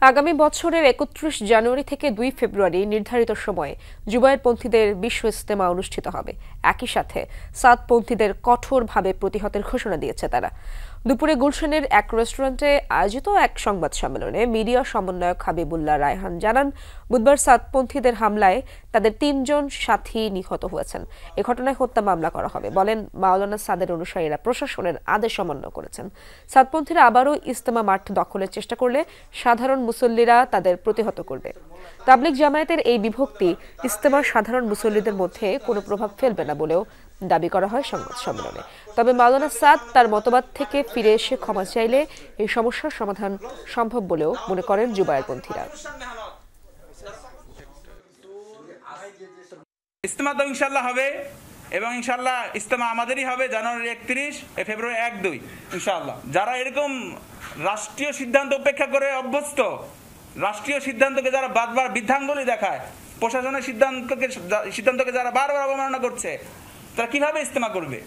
আগামী বছরের ৩১ জানুয়ারি থেকে ২ ফেব্রুয়ারি নির্ধারিত সময়ে জুবায়েরপন্থীদের বিশ্ব ইজতেমা অনুষ্ঠিত হবে। একই সাথে সাদপন্থীদের কঠোরভাবে প্রতিহতের ঘোষণা দিয়েছে তারা। দুপুরে গুলশানের এক রেস্টুরেন্টে আয়োজিত এক সংবাদ সম্মেলনে মিডিয়া সমন্বয়ক হাবিবুল্লাহ রায়হান জানান, বুধবার সাদপন্থীদের হামলায় তাদের ৩ জন সাথী নিহত হয়েছেন। এ ঘটনায় হত্যা মামলা করা হবে। বলেন, মাওলানা সাদের অনুসারীরা প্রশাসনের আদেশ অমান্য করেছেন। সাদপন্থীরা আবারও ইজতেমা মাঠ দখলের চেষ্টা করলে সাধারণ মুসল্লিরা তাদের প্রতিহত করবে। তাবলিগ জামায়াতের এই বিভক্তি ইজতেমার সাধারণ মুসল্লিদের মধ্যে কোনো প্রভাব ফেলবে না বলেও দাবি করা হয় সংবাদ সম্মেলনে। তবে মাওলানা সাদ তার মতবাদ থেকে ফিরে এসে ক্ষমা চাইলে এই সমস্যার সমাধান সম্ভব বলেও মনে করেন জুবায়েরপন্থীরা। ইজতেমা তো ইনশাল্লাহ হবে এবং ইনশাল্লাহ ইজতেমা আমাদেরই হবে জানুয়ারি ৩১, ফেব্রুয়ারি ১-২ ইনশাল্লাহ। যারা এরকম রাষ্ট্রীয় সিদ্ধান্ত উপেক্ষা করে অভ্যস্ত, রাষ্ট্রীয় সিদ্ধান্তকে যারা বারবার বৃদ্ধাঙ্গুলি দেখায়, প্রশাসনের সিদ্ধান্তকে যারা বারবার অবমাননা করছে, তারা কিভাবে ইজতেমা করবে?